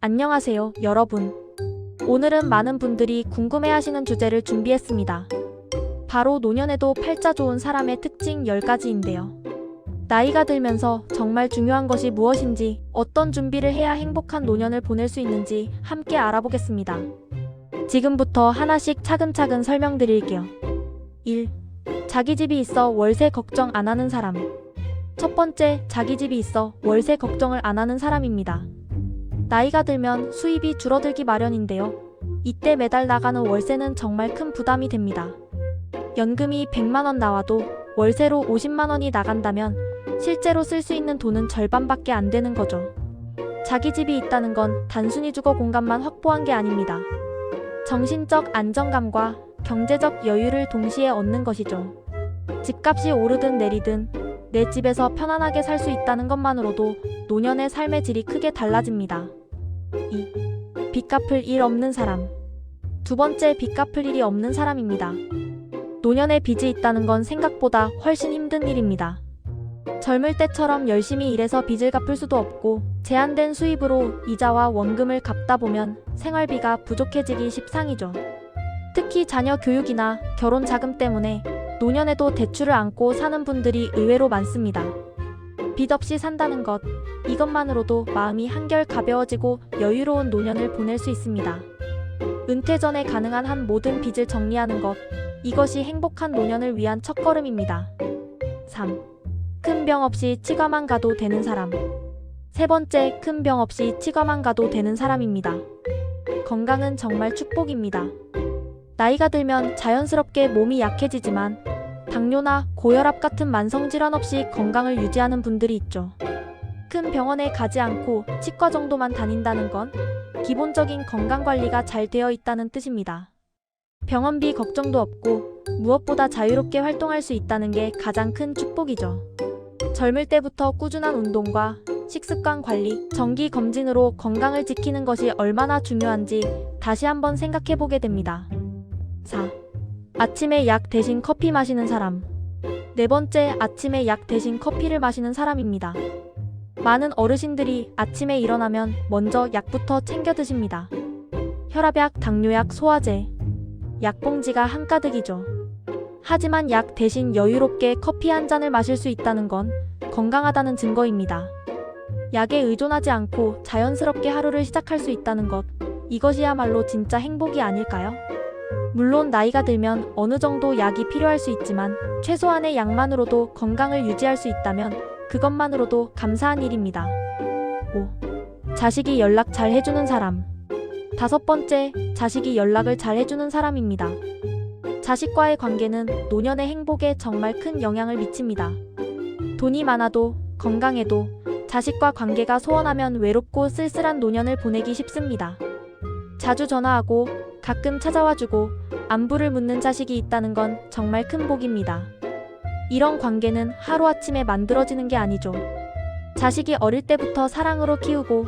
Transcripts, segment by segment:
안녕하세요, 여러분. 오늘은 많은 분들이 궁금해하시는 주제를 준비했습니다. 바로 노년에도 팔자 좋은 사람의 특징 10가지인데요. 나이가 들면서 정말 중요한 것이 무엇인지, 어떤 준비를 해야 행복한 노년을 보낼 수 있는지 함께 알아보겠습니다. 지금부터 하나씩 차근차근 설명드릴게요. 1. 자기 집이 있어 월세 걱정 안 하는 사람. 첫 번째, 자기 집이 있어 월세 걱정을 안 하는 사람입니다. 나이가 들면 수입이 줄어들기 마련인데요. 이때 매달 나가는 월세는 정말 큰 부담이 됩니다. 연금이 100만 원 나와도 월세로 50만 원이 나간다면 실제로 쓸 수 있는 돈은 절반밖에 안 되는 거죠. 자기 집이 있다는 건 단순히 주거 공간만 확보한 게 아닙니다. 정신적 안정감과 경제적 여유를 동시에 얻는 것이죠. 집값이 오르든 내리든 내 집에서 편안하게 살 수 있다는 것만으로도 노년의 삶의 질이 크게 달라집니다. 2. 빚 갚을 일 없는 사람. 두 번째, 빚 갚을 일이 없는 사람입니다. 노년에 빚이 있다는 건 생각보다 훨씬 힘든 일입니다. 젊을 때처럼 열심히 일해서 빚을 갚을 수도 없고 제한된 수입으로 이자와 원금을 갚다 보면 생활비가 부족해지기 십상이죠. 특히 자녀 교육이나 결혼 자금 때문에 노년에도 대출을 안고 사는 분들이 의외로 많습니다. 빚 없이 산다는 것, 이것만으로도 마음이 한결 가벼워지고 여유로운 노년을 보낼 수 있습니다. 은퇴 전에 가능한 한 모든 빚을 정리하는 것, 이것이 행복한 노년을 위한 첫걸음입니다. 3. 큰 병 없이 치과만 가도 되는 사람. 세 번째, 큰 병 없이 치과만 가도 되는 사람입니다. 건강은 정말 축복입니다. 나이가 들면 자연스럽게 몸이 약해지지만 당뇨나 고혈압 같은 만성질환 없이 건강을 유지하는 분들이 있죠. 큰 병원에 가지 않고 치과 정도만 다닌다는 건 기본적인 건강관리가 잘 되어 있다는 뜻입니다. 병원비 걱정도 없고 무엇보다 자유롭게 활동할 수 있다는 게 가장 큰 축복이죠. 젊을 때부터 꾸준한 운동과 식습관 관리, 정기 검진으로 건강을 지키는 것이 얼마나 중요한지 다시 한번 생각해보게 됩니다. 4. 아침에 약 대신 커피 마시는 사람. 네 번째, 아침에 약 대신 커피를 마시는 사람입니다. 많은 어르신들이 아침에 일어나면 먼저 약부터 챙겨 드십니다. 혈압약, 당뇨약, 소화제, 약봉지가 한가득이죠. 하지만 약 대신 여유롭게 커피 한 잔을 마실 수 있다는 건 건강하다는 증거입니다. 약에 의존하지 않고 자연스럽게 하루를 시작할 수 있다는 것, 이것이야말로 진짜 행복이 아닐까요? 물론 나이가 들면 어느 정도 약이 필요할 수 있지만 최소한의 약만으로도 건강을 유지할 수 있다면 그것만으로도 감사한 일입니다. 5. 자식이 연락 잘 해주는 사람. 다섯 번째, 자식이 연락을 잘 해주는 사람입니다. 자식과의 관계는 노년의 행복에 정말 큰 영향을 미칩니다. 돈이 많아도 건강해도 자식과 관계가 소원하면 외롭고 쓸쓸한 노년을 보내기 쉽습니다. 자주 전화하고 가끔 찾아와주고 안부를 묻는 자식이 있다는 건 정말 큰 복입니다. 이런 관계는 하루아침에 만들어지는 게 아니죠. 자식이 어릴 때부터 사랑으로 키우고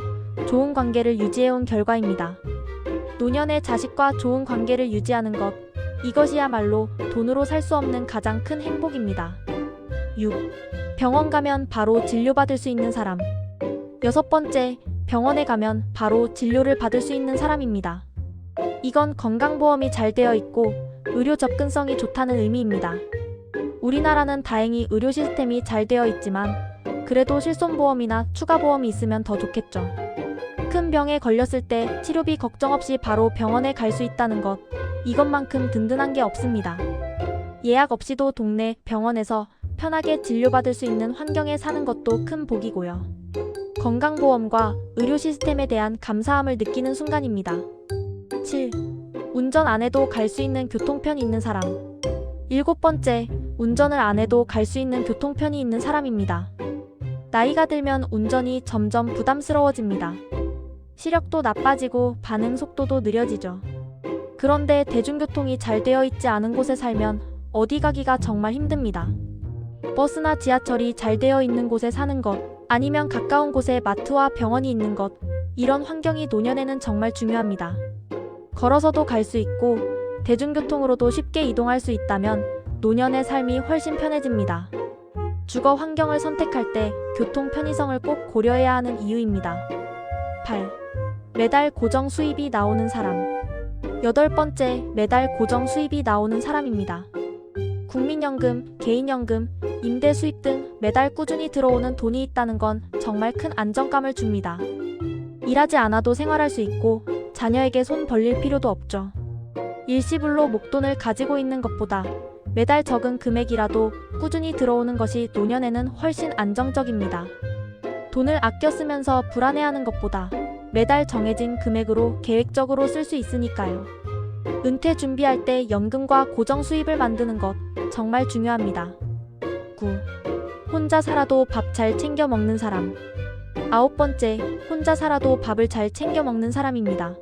좋은 관계를 유지해온 결과입니다. 노년에 자식과 좋은 관계를 유지하는 것, 이것이야말로 돈으로 살 수 없는 가장 큰 행복입니다. 6. 병원 가면 바로 진료받을 수 있는 사람. 여섯 번째, 병원에 가면 바로 진료를 받을 수 있는 사람입니다. 이건 건강보험이 잘 되어 있고 의료 접근성이 좋다는 의미입니다. 우리나라는 다행히 의료 시스템이 잘 되어 있지만 그래도 실손보험이나 추가보험이 있으면 더 좋겠죠. 큰 병에 걸렸을 때 치료비 걱정 없이 바로 병원에 갈 수 있다는 것, 이것만큼 든든한 게 없습니다. 예약 없이도 동네 병원에서 편하게 진료받을 수 있는 환경에 사는 것도 큰 복이고요. 건강보험과 의료 시스템에 대한 감사함을 느끼는 순간입니다. 7. 운전 안 해도 갈 수 있는 교통편이 있는 사람. 일곱 번째, 운전을 안 해도 갈 수 있는 교통편이 있는 사람입니다. 나이가 들면 운전이 점점 부담스러워집니다. 시력도 나빠지고 반응 속도도 느려지죠. 그런데 대중교통이 잘 되어 있지 않은 곳에 살면 어디 가기가 정말 힘듭니다. 버스나 지하철이 잘 되어 있는 곳에 사는 것, 아니면 가까운 곳에 마트와 병원이 있는 것, 이런 환경이 노년에는 정말 중요합니다. 걸어서도 갈 수 있고 대중교통으로도 쉽게 이동할 수 있다면 노년의 삶이 훨씬 편해집니다. 주거 환경을 선택할 때 교통 편의성을 꼭 고려해야 하는 이유입니다. 8. 매달 고정 수입이 나오는 사람. 여덟 번째, 매달 고정 수입이 나오는 사람입니다. 국민연금, 개인연금, 임대 수입 등 매달 꾸준히 들어오는 돈이 있다는 건 정말 큰 안정감을 줍니다. 일하지 않아도 생활할 수 있고 자녀에게 손 벌릴 필요도 없죠. 일시불로 목돈을 가지고 있는 것보다 매달 적은 금액이라도 꾸준히 들어오는 것이 노년에는 훨씬 안정적입니다. 돈을 아껴 쓰면서 불안해하는 것보다 매달 정해진 금액으로 계획적으로 쓸 수 있으니까요. 은퇴 준비할 때 연금과 고정 수입을 만드는 것 정말 중요합니다. 9. 혼자 살아도 밥 잘 챙겨 먹는 사람. 아홉 번째, 혼자 살아도 밥을 잘 챙겨 먹는 사람입니다.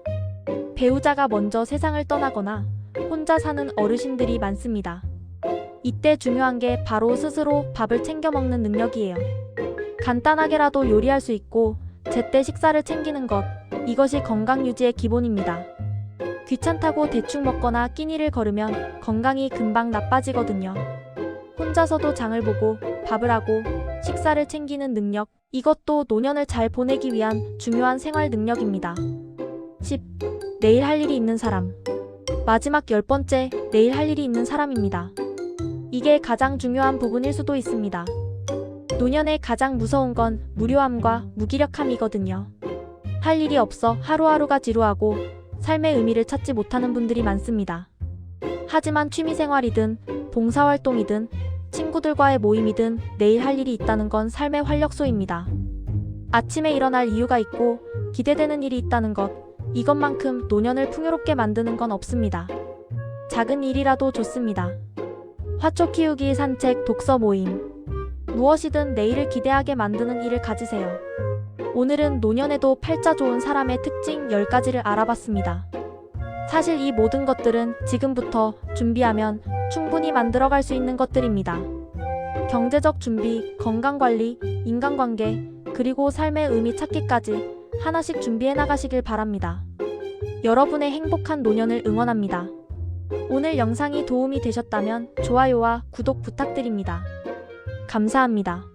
배우자가 먼저 세상을 떠나거나 혼자 사는 어르신들이 많습니다. 이때 중요한 게 바로 스스로 밥을 챙겨 먹는 능력이에요. 간단하게라도 요리할 수 있고 제때 식사를 챙기는 것, 이것이 건강 유지의 기본입니다. 귀찮다고 대충 먹거나 끼니를 거르면 건강이 금방 나빠지거든요. 혼자서도 장을 보고 밥을 하고 식사를 챙기는 능력, 이것도 노년을 잘 보내기 위한 중요한 생활 능력입니다. 10. 내일 할 일이 있는 사람. 마지막 10번째, 내일 할 일이 있는 사람입니다. 이게 가장 중요한 부분일 수도 있습니다. 노년에 가장 무서운 건 무료함과 무기력함이거든요. 할 일이 없어 하루하루가 지루하고 삶의 의미를 찾지 못하는 분들이 많습니다. 하지만 취미생활이든 봉사활동이든 친구들과의 모임이든 내일 할 일이 있다는 건 삶의 활력소입니다. 아침에 일어날 이유가 있고 기대되는 일이 있다는 것, 이것만큼 노년을 풍요롭게 만드는 건 없습니다. 작은 일이라도 좋습니다. 화초 키우기, 산책, 독서 모임. 무엇이든 내일을 기대하게 만드는 일을 가지세요. 오늘은 노년에도 팔자 좋은 사람의 특징 10가지를 알아봤습니다. 사실 이 모든 것들은 지금부터 준비하면 충분히 만들어갈 수 있는 것들입니다. 경제적 준비, 건강관리, 인간관계, 그리고 삶의 의미 찾기까지 하나씩 준비해 나가시길 바랍니다. 여러분의 행복한 노년을 응원합니다. 오늘 영상이 도움이 되셨다면 좋아요와 구독 부탁드립니다. 감사합니다.